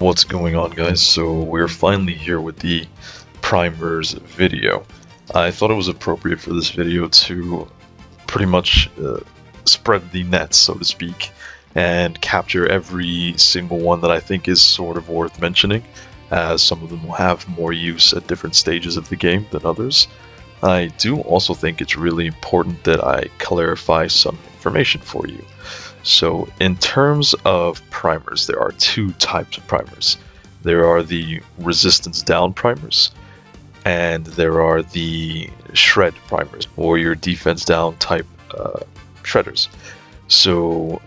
What's going on, guys? So we're finally here with the primers video. I thought it was appropriate for this video to pretty much spread the net, so to speak, and capture every single one that I think is sort of worth mentioning, as some of them will have more use at different stages of the game than others. I do also think it's really important that I clarify some information for you. So in terms of primers, there are two types of primers. There are the resistance down primers, and there are the shred primers, or your defense down type shredders. So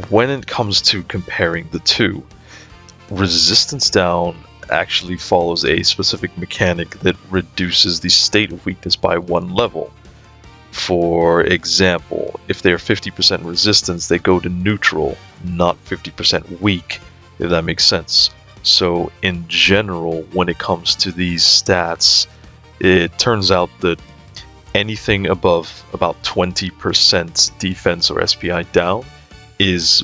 when it comes to comparing the two, resistance down actually follows a specific mechanic that reduces the state of weakness by one level. For example, if they're 50% resistance, they go to neutral, not 50% weak, if that makes sense. So in general, when it comes to these stats, it turns out that anything above about 20% defense or SPI down is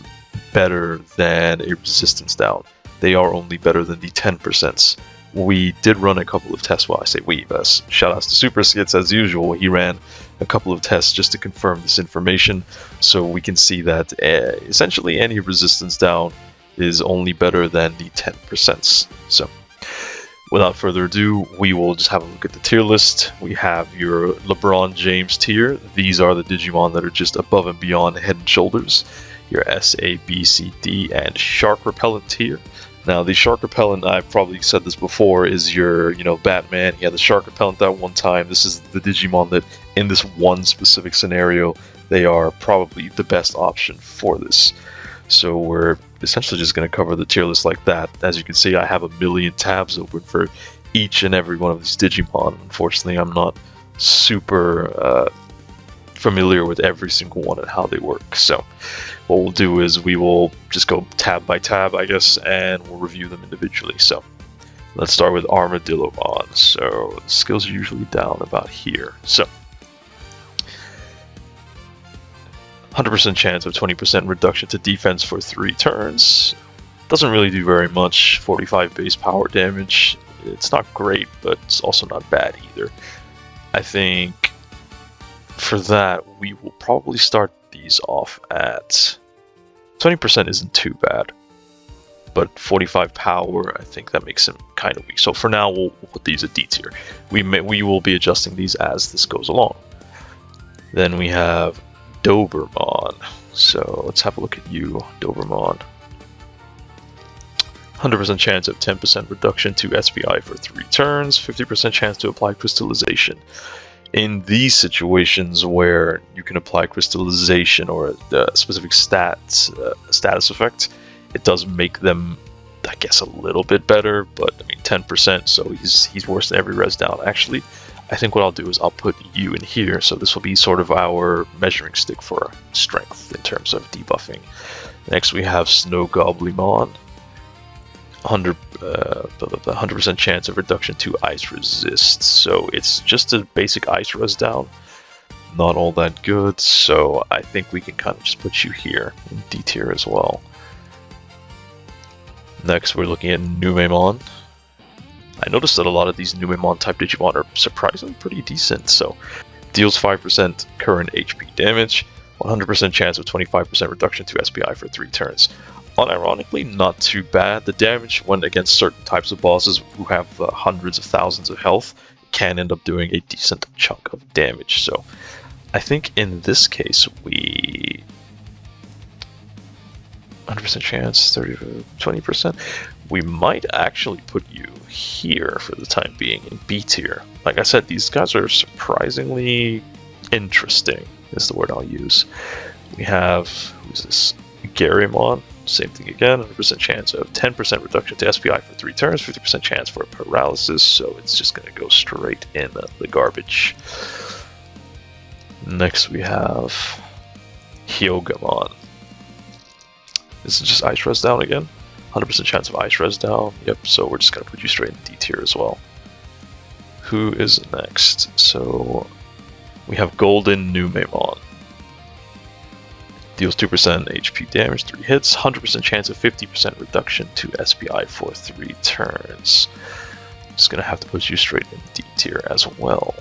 better than a resistance down. They are only better than the 10%. We did run a couple of tests. Well, I say we, shout outs to Super Skits as usual. He ran a couple of tests just to confirm this information, so we can see that essentially any resistance down is only better than the 10%. So without further ado, we will just have a look at the tier list. We have your LeBron James tier. These are the Digimon that are just above and beyond Head and Shoulders. Your S, A, B, C, D, and Shark Repellent tier. Now, the Shark Repellent, I've probably said this before, is your, Batman. He had the Shark Repellent that one time. This is the Digimon that, in this one specific scenario, they are probably the best option for this. So we're essentially just going to cover the tier list like that. As you can see, I have a million tabs open for each and every one of these Digimon. Unfortunately, I'm not super familiar with every single one and how they work. So what we'll do is we will just go tab by tab, I guess, and we'll review them individually. So let's start with Armadillomon. So the skills are usually down about here. So 100% chance of 20% reduction to defense for 3 turns. Doesn't really do very much. 45 base power damage. It's not great, but it's also not bad either. I think for that, we will probably start these off at 20% isn't too bad, but 45 power, I think that makes him kind of weak. So for now, we'll put these at D tier. We will be adjusting these as this goes along. Then we have Dobermon. So let's have a look at you, Dobermon. 100% chance of 10% reduction to SPI for 3 turns, 50% chance to apply crystallization. In these situations where you can apply crystallization or a specific status effect, it does make them, I guess, a little bit better, but I mean 10%, so he's worse than every res down. Actually, I think what I'll do is I'll put you in here, so this will be sort of our measuring stick for strength in terms of debuffing. Next we have Snow Goblimon. 100% chance of reduction to ice resist, so it's just a basic ice res down, not all that good, so I think we can kind of just put you here in D tier as well. Next we're looking at Numemon. I noticed that a lot of these Numemon type Digimon are surprisingly pretty decent. So deals 5% current HP damage, 100% chance of 25% reduction to SPI for 3 turns. Unironically, not too bad. The damage when against certain types of bosses who have hundreds of thousands of health can end up doing a decent chunk of damage. So I think in this case we 100% chance, 20%. We might actually put you here for the time being in B tier. Like I said, these guys are surprisingly interesting, is the word I'll use. We have, who's this? Garymon. Same thing again, 100% chance of 10% reduction to SPI for 3 turns, 50% chance for paralysis, so it's just going to go straight in the garbage. Next we have Hyogamon. This is just ice res down again, 100% chance of ice res down, yep, so we're just going to put you straight in D tier as well. Who is next? So we have Golden Numemon. Deals 2% HP damage, 3 hits, 100% chance of 50% reduction to SPI for 3 turns. Just gonna have to put you straight in D tier as well.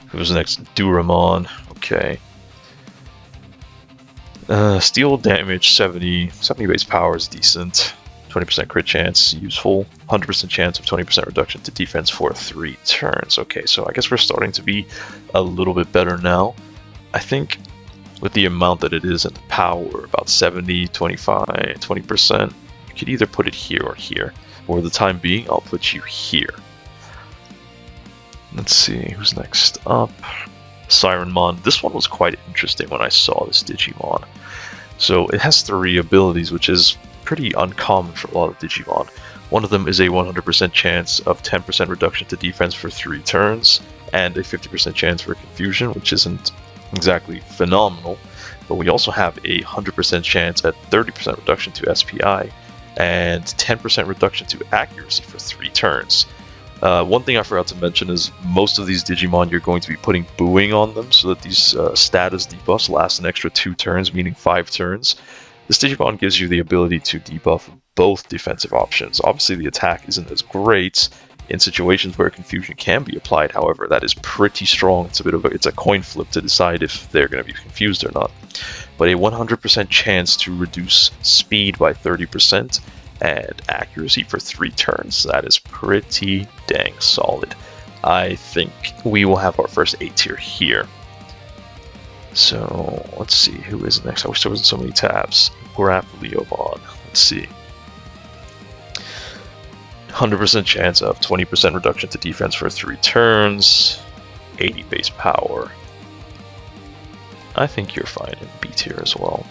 Who's next? Duramon. Okay. Steel damage 70 base power is decent. 20% crit chance, useful. 100% chance of 20% reduction to defense for 3 turns. Okay, so I guess we're starting to be a little bit better now. I think with the amount that it is and the power, about 70, 25, 20%, you could either put it here or here. For the time being, I'll put you here. Let's see, who's next up? Sirenmon. This one was quite interesting when I saw this Digimon. So it has 3 abilities, which is pretty uncommon for a lot of Digimon. One of them is a 100% chance of 10% reduction to defense for 3 turns, and a 50% chance for confusion, which isn't exactly phenomenal. But we also have a 100% chance at 30% reduction to SPI, and 10% reduction to accuracy for 3 turns. One thing I forgot to mention is most of these Digimon you're going to be putting booing on them so that these status debuffs last an extra 2 turns, meaning 5 turns. This Digimon gives you the ability to debuff both defensive options. Obviously the attack isn't as great in situations where confusion can be applied, however that is pretty strong. It's a coin flip to decide if they're going to be confused or not. But a 100% chance to reduce speed by 30%, and accuracy for 3 turns. That is pretty dang solid. I think we will have our first A tier here. So let's see who is next. I wish there wasn't so many tabs. Grapleomon. Let's see. 100% chance of 20% reduction to defense for 3 turns. 80 base power. I think you're fine in B tier as well.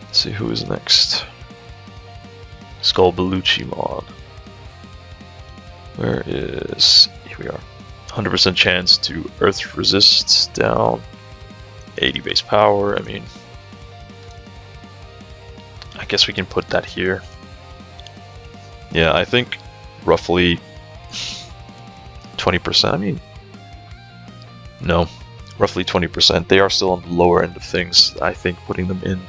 Let's see who is next. Skullbeluchimon. Where is... Here we are. 100% chance to earth resist down. 80 base power, I mean... I guess we can put that here. Yeah, I think roughly 20%, I mean... No, roughly 20%. They are still on the lower end of things. I think putting them in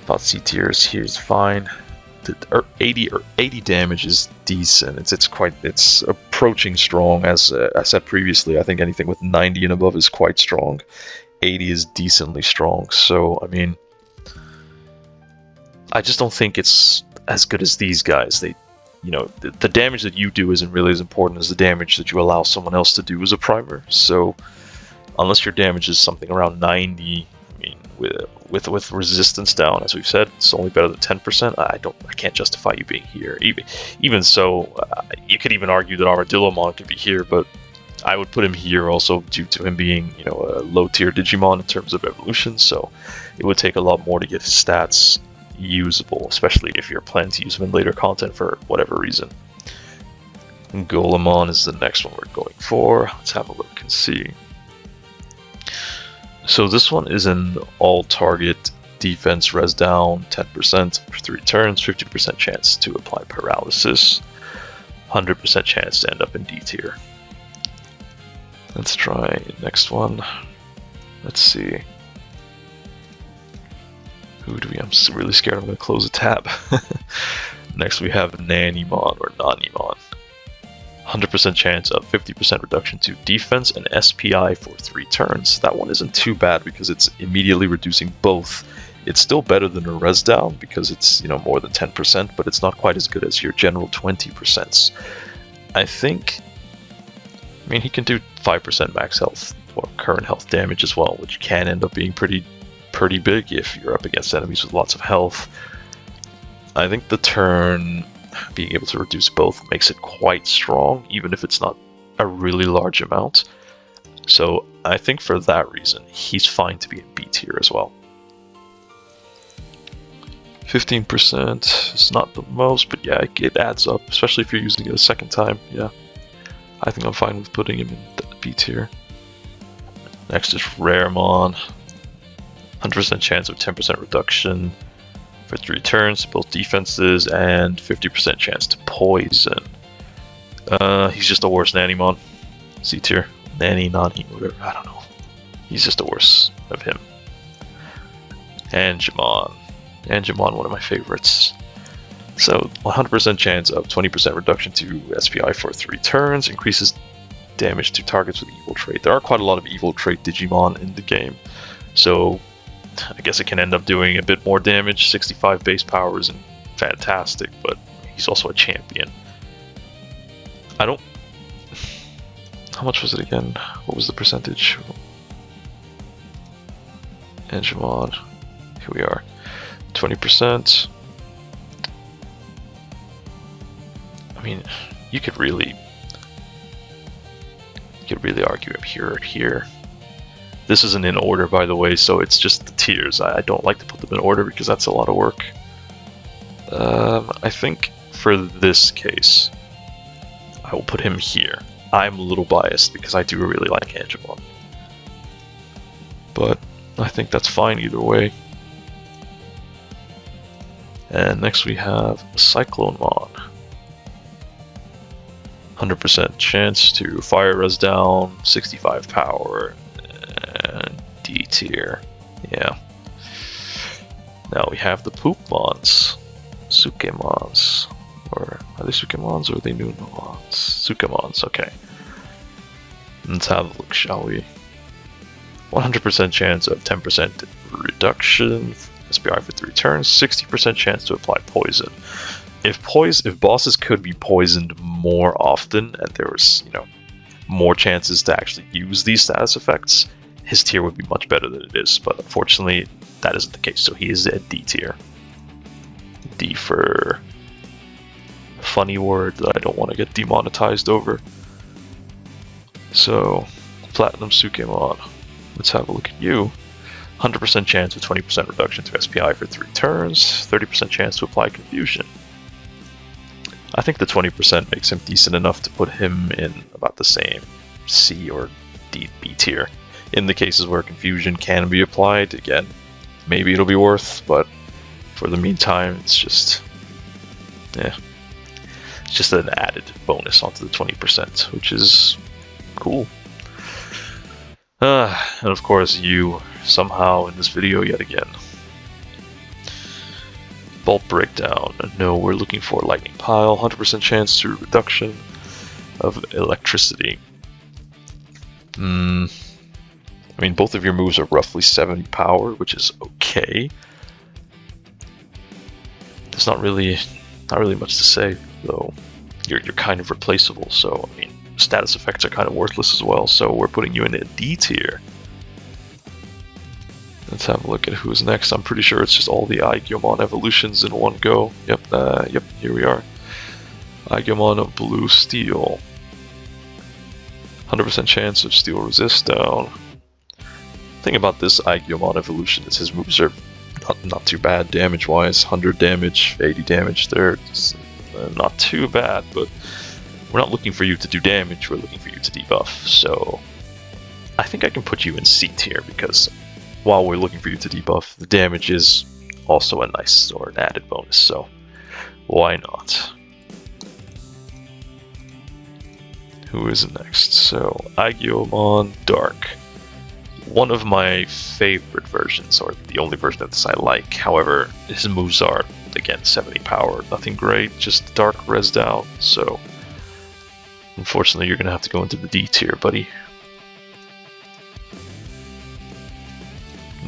about C tiers here is fine. The 80 damage is decent. It's approaching strong. As I said previously, I think anything with 90 and above is quite strong. 80 is decently strong. So I mean, I just don't think it's as good as these guys. The damage that you do isn't really as important as the damage that you allow someone else to do as a primer. So unless your damage is something around 90, I mean, with resistance down, as we've said, it's only better than 10%. I can't justify you being here. Even so, you could even argue that Armadillomon could be here, but I would put him here also due to him being, a low tier Digimon in terms of evolution. So it would take a lot more to get his stats usable, especially if you're planning to use him in later content for whatever reason. Golemon is the next one we're going for. Let's have a look and see. So this one is an all-target defense res down, 10% for 3 turns, 50% chance to apply paralysis, 100% chance to end up in D tier. Let's try next one. Let's see. Who do we? I'm really scared I'm going to close a tab. Next we have Nanimon or Nanimon. 100% chance of 50% reduction to defense and SPI for 3 turns. That one isn't too bad because it's immediately reducing both. It's still better than a res down because it's more than 10%, but it's not quite as good as your general 20%. I mean he can do 5% max health or current health damage as well, which can end up being pretty big if you're up against enemies with lots of health. I think the turn being able to reduce both makes it quite strong, even if it's not a really large amount. So I think for that reason, he's fine to be in B tier as well. 15% is not the most, but yeah, it adds up, especially if you're using it a second time. Yeah, I think I'm fine with putting him in the B tier. Next is Raremon. 100% chance of 10% reduction for 3 turns to both defenses, and 50% chance to poison. He's just a worse Nanimon. C tier. Nanny, Nani, whatever, I don't know. He's just the worst of him. Angemon. Angemon, one of my favorites. So, 100% chance of 20% reduction to SPI for 3 turns, increases damage to targets with evil trait. There are quite a lot of evil trait Digimon in the game, so I guess it can end up doing a bit more damage. 65 base power isn't fantastic, but he's also a champion. I don't... How much was it again? What was the percentage? Angemon. Here we are. 20%. I mean, you could really argue him here or here. This isn't in order, by the way, so it's just the tiers. I don't like to put them in order because that's a lot of work. I think for this case, I will put him here. I'm a little biased because I do really like Angemon, but I think that's fine either way. And next we have Cyclonemon. 100% chance to fire res down, 65 power, and D tier. Yeah. Now we have the Poopmons. Sukemons. Or are they Sukemons or are they Nunamons? Sukemons, okay. Let's have a look, shall we? 100% chance of 10% reduction, SPI for 3 turns, 60% chance to apply poison. If bosses could be poisoned more often, and there was, more chances to actually use these status effects, his tier would be much better than it is. But unfortunately, that isn't the case. So he is a D tier. D for a funny word that I don't want to get demonetized over. So, Platinum Sukemon. Let's have a look at you. 100% chance of 20% reduction to SPI for 3 turns, 30% chance to apply confusion. I think the 20% makes him decent enough to put him in about the same C or D, B tier. In the cases where confusion can be applied, again, maybe it'll be worth, but for the meantime, it's just, it's just an added bonus onto the 20%, which is cool. And of course, you somehow in this video yet again. Bolt breakdown. No, we're looking for lightning pile. 100% chance to reduction of electricity. I mean, both of your moves are roughly 70 power, which is okay. There's not really much to say, though. You're kind of replaceable, so I mean, status effects are kind of worthless as well. So we're putting you in a D tier. Let's have a look at who's next. I'm pretty sure it's just all the Aigomon evolutions in one go. Yep, here we are. Aigomon of Blue Steel. 100% chance of Steel Resist down. The thing about this Aigomon evolution is his moves are not too bad damage-wise. 100 damage, 80 damage, they're not too bad, but we're not looking for you to do damage, we're looking for you to debuff. So I think I can put you in C tier because while we're looking for you to debuff, the damage is also a nice or an added bonus, so why not? Who is next? So, Aigomon Dark. One of my favorite versions, or the only version of this I like. However, his moves are, again, 70 power. Nothing great, just dark res down, so unfortunately you're going to have to go into the D tier, buddy.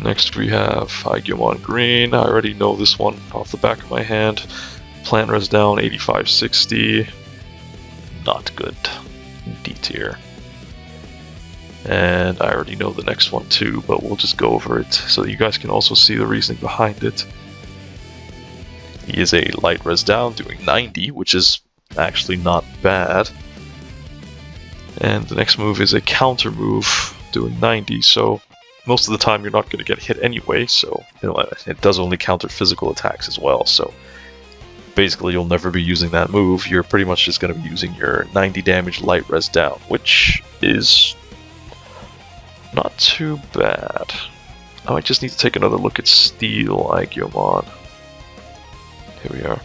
Next we have Aigomon Green. I already know this one off the back of my hand. Plant res down 85-60. Not good. D tier. And I already know the next one too, but we'll just go over it so that you guys can also see the reasoning behind it. He is a light res down doing 90, which is actually not bad. And the next move is a counter move doing 90, so most of the time you're not going to get hit anyway, so it does only counter physical attacks as well, so basically you'll never be using that move. You're pretty much just going to be using your 90 damage light res down, which is not too bad. Now I just need to take another look at Steel Aigomon. Here we are.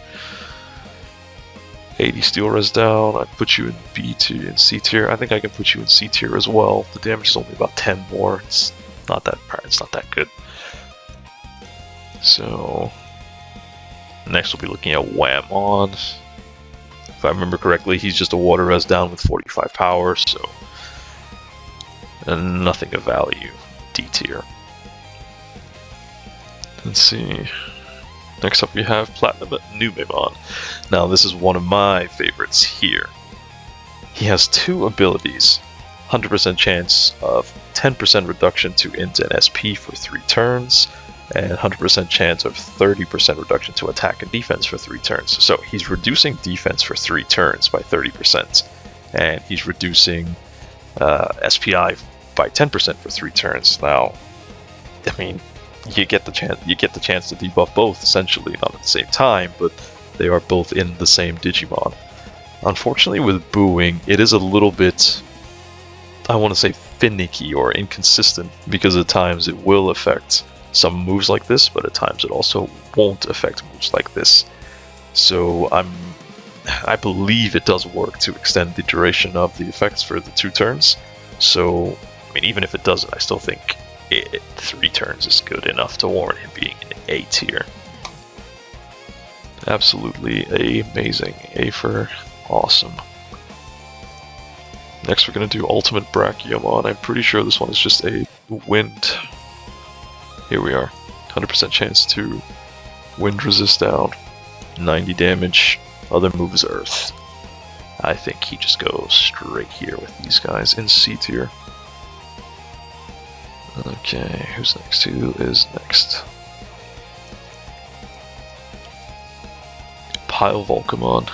80 steel res down. I'd put you in B tier and C tier. I think I can put you in C tier as well. The damage is only about 10 more. It's not that good. So next we'll be looking at Whammon. If I remember correctly, he's just a water res down with 45 power, so nothing of value. D tier. Let's see. Next up we have Platinum Numemon. Now this is one of my favorites here. He has two abilities. 100% chance of 10% reduction to int and SP for 3 turns, and 100% chance of 30% reduction to attack and defense for 3 turns. So he's reducing defense for 3 turns by 30%, and he's reducing SPI by 10% for 3 turns. Now, I mean, you get the chance to debuff both, essentially, not at the same time, but they are both in the same Digimon. Unfortunately, with booing, it is a little bit, I want to say, finicky or inconsistent, because at times it will affect some moves like this, but at times it also won't affect moves like this. So I believe it does work to extend the duration of the effects for the 2 turns. So, I mean, even if it doesn't, I still think 3 turns is good enough to warrant him being an A tier. Absolutely amazing. A for awesome. Next we're going to do Ultimate Brachiomon. I'm pretty sure this one is just a wind. Here we are. 100% chance to wind resist down. 90 damage. Other move is Earth. I think he just goes straight here with these guys in C tier. Okay, who's next? Who is next? Pile Volcamon.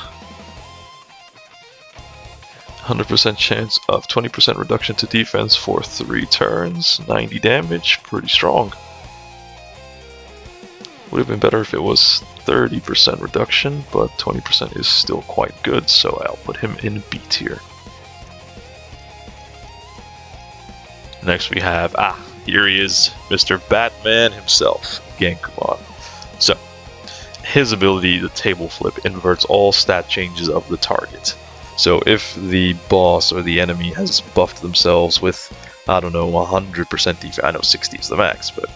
100% chance of 20% reduction to defense for 3 turns. 90 damage, pretty strong. Would have been better if it was 30% reduction, but 20% is still quite good, so I'll put him in B tier. Next we have, here he is, Mr. Batman himself, Genkumon. So, his ability, the table flip, inverts all stat changes of the target. So if the boss or the enemy has buffed themselves with, I don't know, 100% defense, I know 60 is the max, but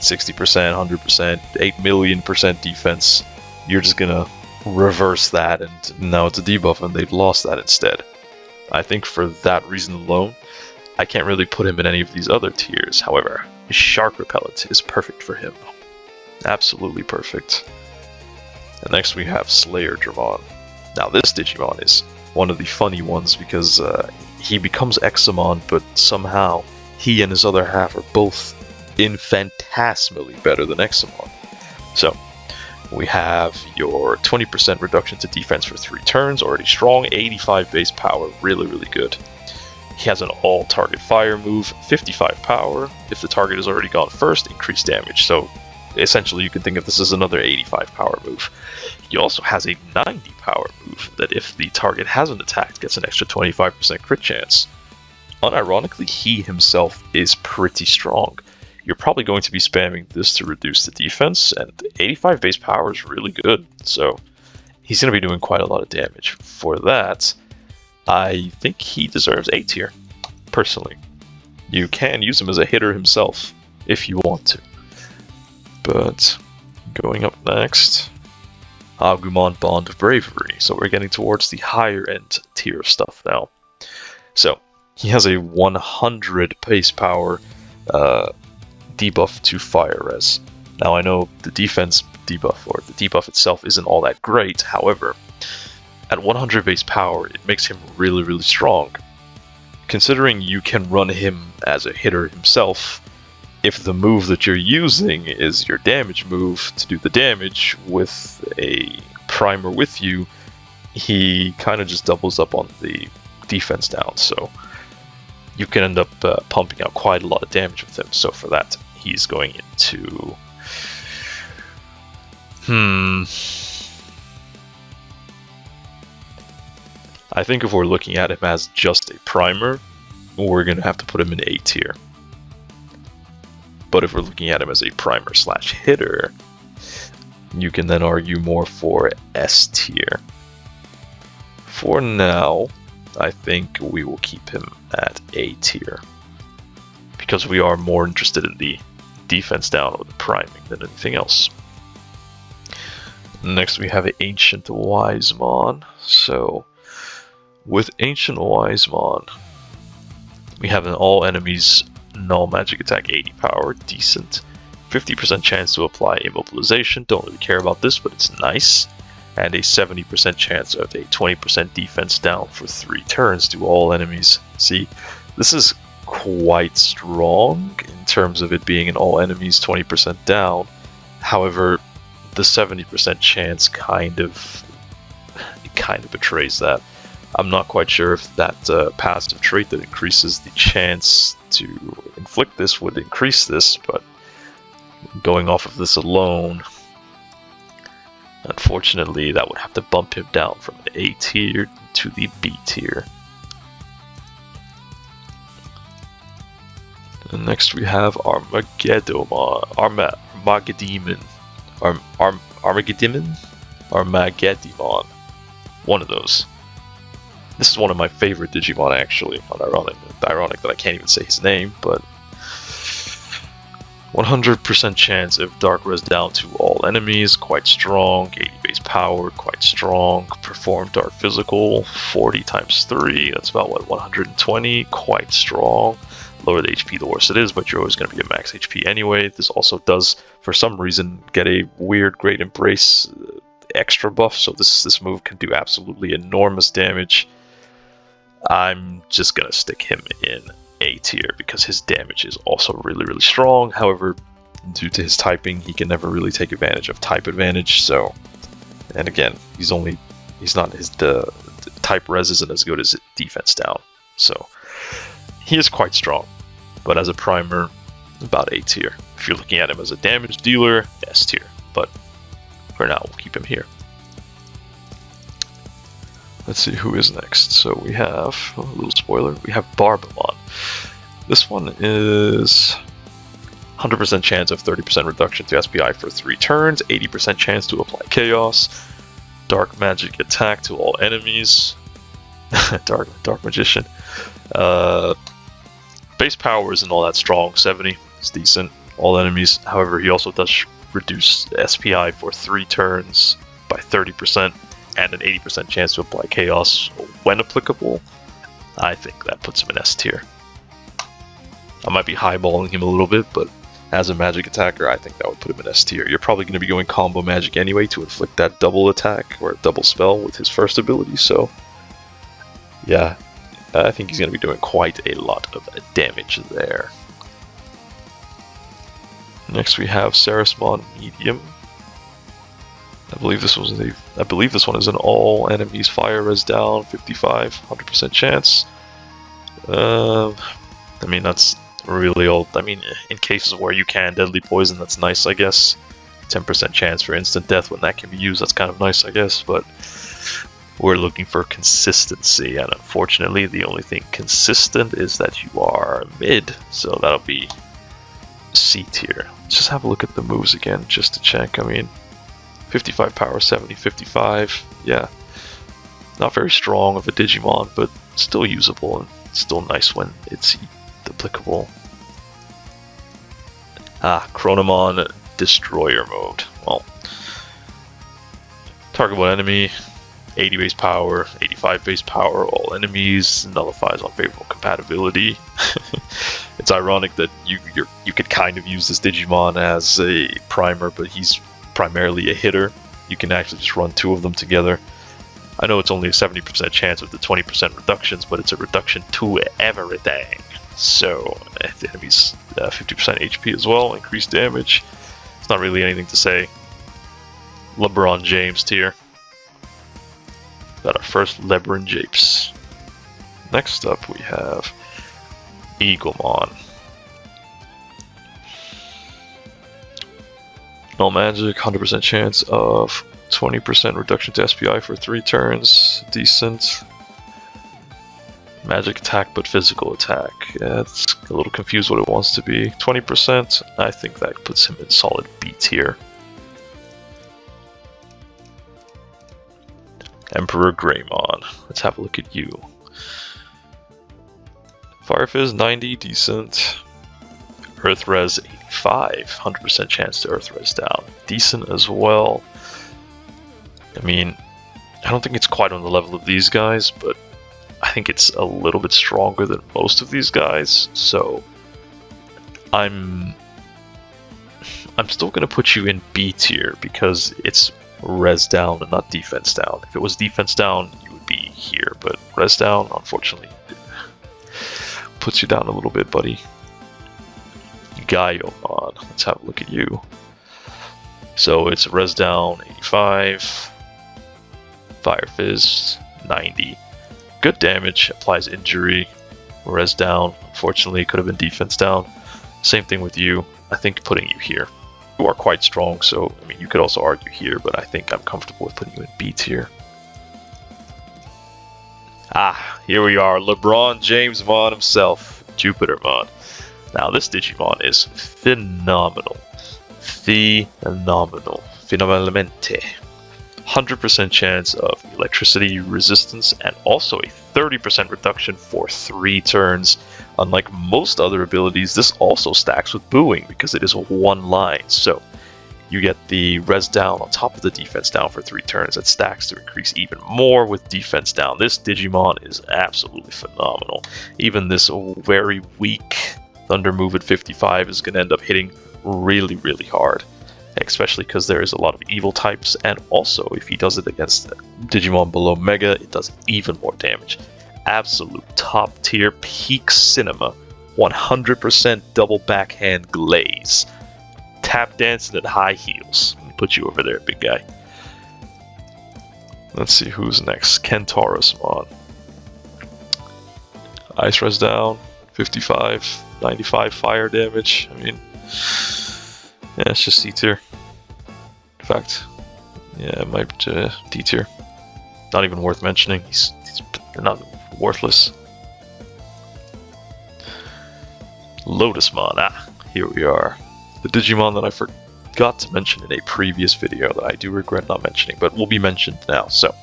60%, 100%, 8,000,000% defense, you're just gonna reverse that, and now it's a debuff and they've lost that instead. I think for that reason alone, I can't really put him in any of these other tiers. However, his Shark Repellent is perfect for him. Absolutely perfect. And next we have Slayer Dramon. Now this Digimon is one of the funny ones because he becomes Examon, but somehow he and his other half are both infinitesimally better than Examon. So, we have your 20% reduction to defense for 3 turns, already strong, 85 base power, really, really good. He has an all-target fire move, 55 power. If the target has already gone first, increased damage. So essentially you can think of this as another 85 power move. He also has a 90 power move that if the target hasn't attacked, gets an extra 25% crit chance. Unironically, he himself is pretty strong. You're probably going to be spamming this to reduce the defense, and 85 base power is really good. So he's going to be doing quite a lot of damage. For that, I think he deserves A tier, personally. You can use him as a hitter himself, if you want to. But, going up next, Agumon Bond of Bravery. So we're getting towards the higher end tier of stuff now. So, he has a 100 base power debuff to fire res. Now I know the defense debuff, or the debuff itself, isn't all that great, however, at 100 base power, it makes him really, really strong. Considering you can run him as a hitter himself, if the move that you're using is your damage move to do the damage with a primer with you, he kind of just doubles up on the defense down, so you can end up pumping out quite a lot of damage with him. So for that, he's going into... I think if we're looking at him as just a primer, we're going to have to put him in A tier. But if we're looking at him as a primer slash hitter, you can then argue more for S tier. for now, I think we will keep him at A tier, because we are more interested in the defense down or the priming than anything else. Next we have Ancient Wisemon. So with Ancient Wisemon, we have an all enemies null magic attack 80 power, decent. 50% chance to apply immobilization, don't really care about this, but it's nice. And a 70% chance of a 20% defense down for 3 turns to all enemies. See, this is quite strong in terms of it being an all enemies 20% down. However, the 70% chance kind of betrays that. I'm not quite sure if that passive trait that increases the chance to inflict this would increase this, but going off of this alone, unfortunately, that would have to bump him down from the A tier to the B tier. And next we have Armageddemon. One of those. This is one of my favorite Digimon, actually. Ironic that I can't even say his name, but 100% chance of Dark Res down to all enemies, quite strong. 80 base power, quite strong. Perform Dark Physical, 40 times 3, that's about what, 120, quite strong. Lower the HP the worse it is, but you're always going to be at max HP anyway. This also does, for some reason, get a weird Great Embrace extra buff, so this move can do absolutely enormous damage. I'm just going to stick him in A tier because his damage is also really strong. However, due to his typing, he can never really take advantage of type advantage. So, and again, the type res isn't as good as defense down. So he is quite strong, but as a primer, about A tier. If you're looking at him as a damage dealer, S tier. But for now, we'll keep him here. Let's see who is next. So we have, a little spoiler, we have Barbamon. This one is 100% chance of 30% reduction to SPI for 3 turns, 80% chance to apply Chaos, Dark Magic attack to all enemies, Dark Magician. Base power isn't all that strong, 70, it's decent, all enemies. However, he also does reduce SPI for 3 turns by 30%. And an 80% chance to apply Chaos when applicable. I think that puts him in S tier. I might be highballing him a little bit, but as a magic attacker, I think that would put him in S tier. You're probably going to be going combo magic anyway to inflict that double attack or double spell with his first ability, so yeah, I think he's going to be doing quite a lot of damage there. Next we have Sarasmon Medium. I believe this one is an all enemies fire res down, 55, 100% chance. I mean, that's really old. I mean, in cases where you can deadly poison, that's nice, I guess. 10% chance for instant death when that can be used, that's kind of nice, I guess. But we're looking for consistency, and unfortunately, the only thing consistent is that you are mid. So that'll be C tier. Let's just have a look at the moves again, just to check. I mean, 55 power, 70, 55, yeah. Not very strong of a Digimon, but still usable and still nice when it's applicable. Chronomon Destroyer mode. Well, targetable enemy, 80 base power, 85 base power, all enemies, nullifies unfavorable compatibility. It's ironic that you could kind of use this Digimon as a primer, but he's primarily a hitter. You can actually just run 2 of them together. I know it's only a 70% chance with the 20% reductions, but it's a reduction to everything. So the enemy's 50% HP as well, increased damage. It's not really anything to say. LeBron James tier. Got our first LeBron James. Next up we have Eaglemon. Null magic, 100% chance of 20% reduction to SPI for 3 turns. Decent. Magic attack, but physical attack. Yeah, it's a little confused what it wants to be. 20%, I think that puts him in solid B tier. Emperor Greymon. Let's have a look at you. Fire Fizz 90, decent. Earth Res 85, 100% chance to Earth Res down. Decent as well. I mean, I don't think it's quite on the level of these guys, but I think it's a little bit stronger than most of these guys, so I'm still going to put you in B tier because it's res down and not defense down. If it was defense down, you would be here, but res down, unfortunately, puts you down a little bit, buddy. Gaiomon, let's have a look at you. So it's res down 85, Fire Fizz 90. Good damage, applies injury, res down. Unfortunately, could have been defense down. Same thing with you. I think putting you here. You are quite strong, so I mean you could also argue here, but I think I'm comfortable with putting you in B tier. Ah, here we are, LeBron James Mon himself, Jupitermon. Now this Digimon is phenomenal. Phenomenal. Phenomenalmente. 100% chance of electricity resistance and also a 30% reduction for 3 turns. Unlike most other abilities, this also stacks with booing because it is one line. So you get the res down on top of the defense down for 3 turns. That stacks to increase even more with defense down. This Digimon is absolutely phenomenal. Even this very weak Thunder move at 55 is going to end up hitting really, really hard. Especially because there is a lot of evil types, and also if he does it against Digimon below Mega, it does even more damage. Absolute top tier peak cinema, 100% double backhand glaze. Tap dancing at high heels. Let me put you over there, big guy. Let's see who's next. Kentaurusmon. Ice res down, 55, 95 fire damage. I mean, yeah, it's just C tier. In fact, yeah, it might D tier. Not even worth mentioning. He's not worthless. Lotusmon. Ah, here we are. The Digimon that I forgot to mention in a previous video that I do regret not mentioning, but will be mentioned now. So,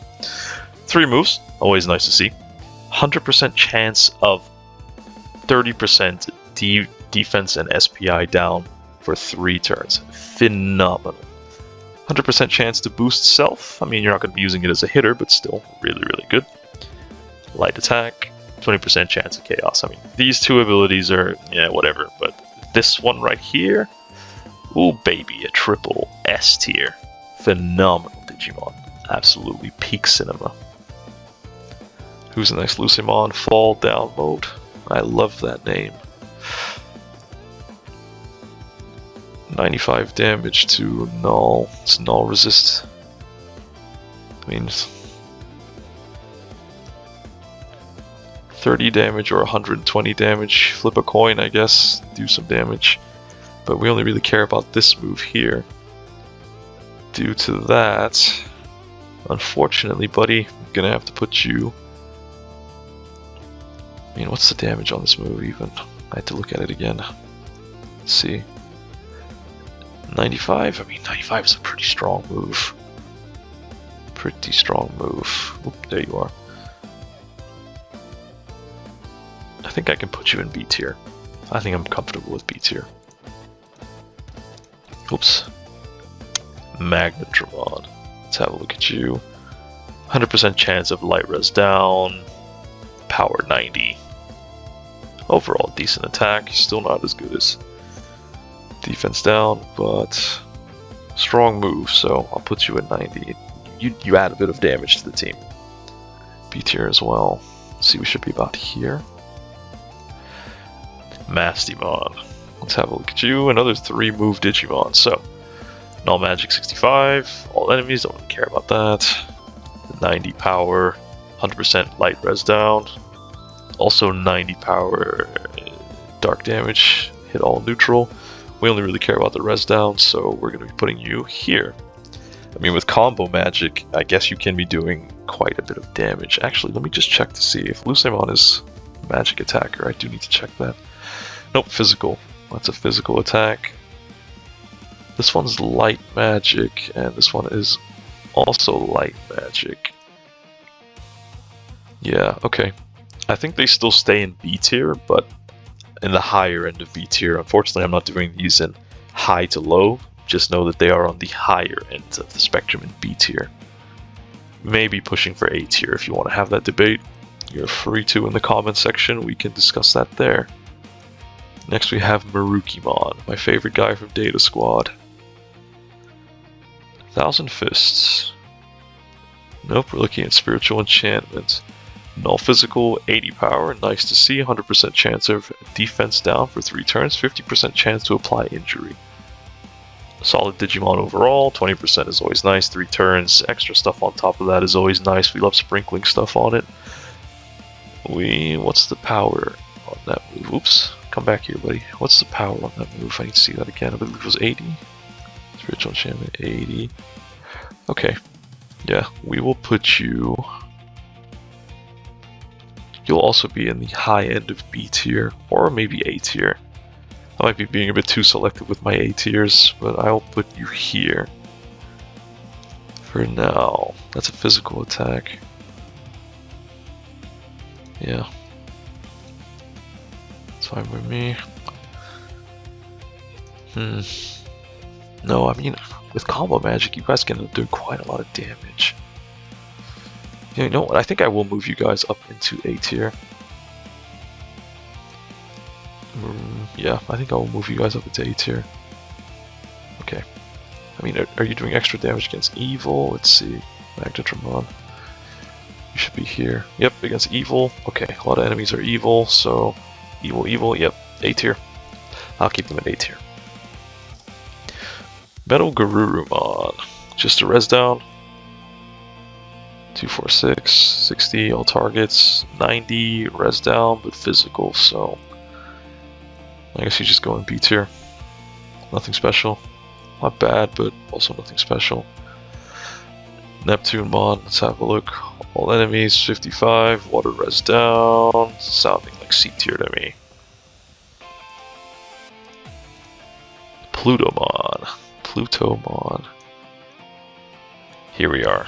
3 moves. Always nice to see. 100% chance of 30% defense and SPI down for 3 turns. Phenomenal. 100% chance to boost self. I mean, you're not going to be using it as a hitter, but still really, really good. Light attack, 20% chance of chaos. I mean, these 2 abilities are, yeah, whatever, but this one right here, ooh, baby, a triple S tier. Phenomenal Digimon. Absolutely peak cinema. Who's the next Lucemon? Fall down mode. I love that name. 95 damage to null. It's null resist. I mean, 30 damage or 120 damage. Flip a coin, I guess. Do some damage. But we only really care about this move here. Due to that, unfortunately, buddy, I'm gonna have to put you. I mean, what's the damage on this move even? I had to look at it again. Let's see. 95? I mean, 95 is a pretty strong move. Pretty strong move. Oop, there you are. I think I can put you in B tier. I think I'm comfortable with B tier. Oops. Magnetramon. Let's have a look at you. 100% chance of light res down. Power 90. Overall decent attack. Still not as good as defense down, but strong move, so I'll put you at 90. You add a bit of damage to the team. B tier as well. Let's see, we should be about here. Mastimon. Let's have a look at you. Another 3 move Digimon. So, Null Magic 65. All enemies, don't really care about that. 90 power. 100% light res down. Also 90 power dark damage. Hit all neutral. We only really care about the res down, so we're going to be putting you here. I mean, with combo magic, I guess you can be doing quite a bit of damage. Actually, let me just check to see if Lucemon is magic attacker. I do need to check that. Nope, physical. That's a physical attack. This one's light magic, and this one is also light magic. Yeah, okay. I think they still stay in B tier, but in the higher end of B tier. Unfortunately, I'm not doing these in high to low. Just know that they are on the higher end of the spectrum in B tier. Maybe pushing for A tier if you want to have that debate. You're free to in the comment section. We can discuss that there. Next we have Marukimon, my favorite guy from Data Squad. 1,000 Fists. Nope, we're looking at Spiritual Enchantment. Null Physical, 80 power, nice to see, 100% chance of defense down for 3 turns, 50% chance to apply injury. Solid Digimon overall, 20% is always nice, 3 turns, extra stuff on top of that is always nice, we love sprinkling stuff on it. What's the power on that move? Oops, come back here, buddy. What's the power on that move? I need to see that again. I believe it was 80. Spiritual Enchantment, 80. Okay, yeah, we will put you... You'll also be in the high end of B tier, or maybe A tier. I might be being a bit too selective with my A tiers, but I'll put you here. For now, that's a physical attack. Yeah. It's fine with me. No, I mean, with combo magic, you guys can do quite a lot of damage. You know what? I think I will move you guys up into A tier. Yeah, I think I will move you guys up into A tier. Okay. I mean, are you doing extra damage against evil? Let's see. Magnetramon. You should be here. Yep, against evil. Okay, a lot of enemies are evil, so... Evil, yep. A tier. I'll keep them at A tier. Metal Garurumon. Just a res down. 246, 60, all targets, 90, res down, but physical, so I guess you just go in B tier. Nothing special. Not bad, but also nothing special. Neptunemon, let's have a look. All enemies, 55, water res down, sounding like C tier to me. Plutomon. Here we are.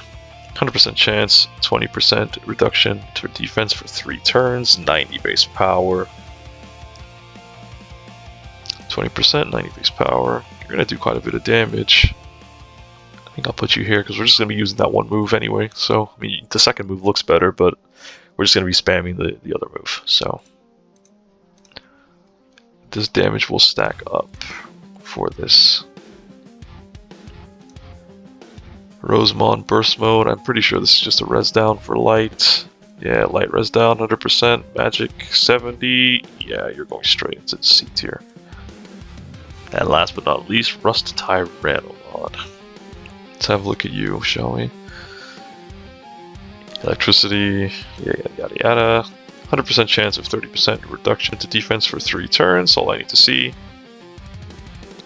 100% chance, 20% reduction to defense for 3 turns, 90 base power. 20%, 90 base power. You're going to do quite a bit of damage. I think I'll put you here because we're just going to be using that one move anyway. So, I mean, the second move looks better, but we're just going to be spamming the other move. So, this damage will stack up for this. Rosemon Burst Mode, I'm pretty sure this is just a res down for light. Yeah, light res down, 100%. Magic, 70. Yeah, you're going straight into the C tier. And last but not least, Rust Tyrannomon. Let's have a look at you, shall we? Electricity, yada yada. 100% chance of 30% reduction to defense for 3 turns. All I need to see.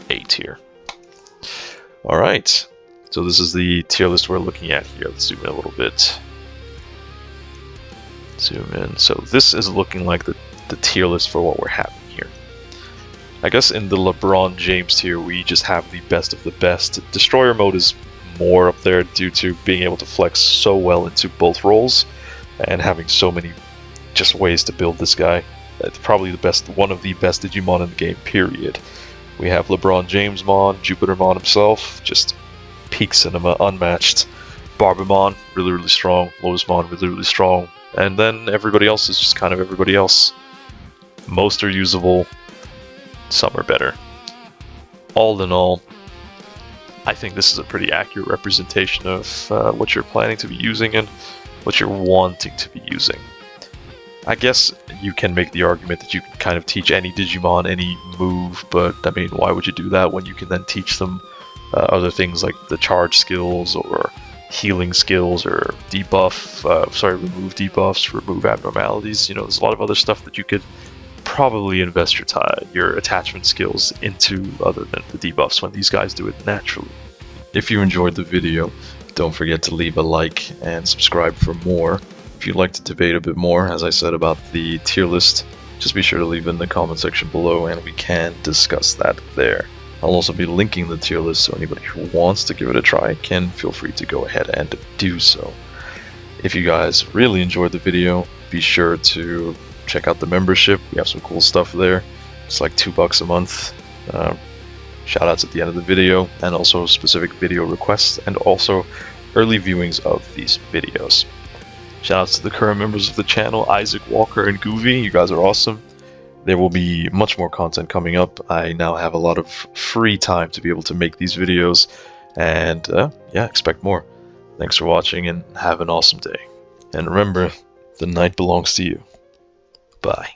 A tier. Alright. So this is the tier list we're looking at here. Let's zoom in a little bit. Zoom in. So this is looking like the tier list for what we're having here. I guess in the LeBron James tier, we just have the best of the best. Destroyer mode is more up there due to being able to flex so well into both roles and having so many just ways to build this guy. It's probably the best, one of the best Digimon in the game, period. We have LeBron James Mon, Jupitermon himself, just peak cinema, unmatched. Barbamon, really, really strong. Lotusmon, really, really strong. And then everybody else is just kind of everybody else. Most are usable, some are better. All in all, I think this is a pretty accurate representation of what you're planning to be using and what you're wanting to be using. I guess you can make the argument that you can kind of teach any Digimon any move, but I mean, why would you do that when you can then teach them other things like the charge skills or healing skills or remove debuffs, remove abnormalities. You know, there's a lot of other stuff that you could probably invest your attachment skills into other than the debuffs when these guys do it naturally. If you enjoyed the video, don't forget to leave a like and subscribe for more. If you'd like to debate a bit more, as I said, about the tier list, just be sure to leave it in the comment section below and we can discuss that there. I'll also be linking the tier list, so anybody who wants to give it a try can feel free to go ahead and do so. If you guys really enjoyed the video, be sure to check out the membership. We have some cool stuff there. It's like $2 a month. Shoutouts at the end of the video, and also specific video requests, and also early viewings of these videos. Shoutouts to the current members of the channel, Isaac, Walker, and Goovy. You guys are awesome. There will be much more content coming up. I now have a lot of free time to be able to make these videos, and yeah, expect more. Thanks for watching, and have an awesome day. And remember, the night belongs to you. Bye.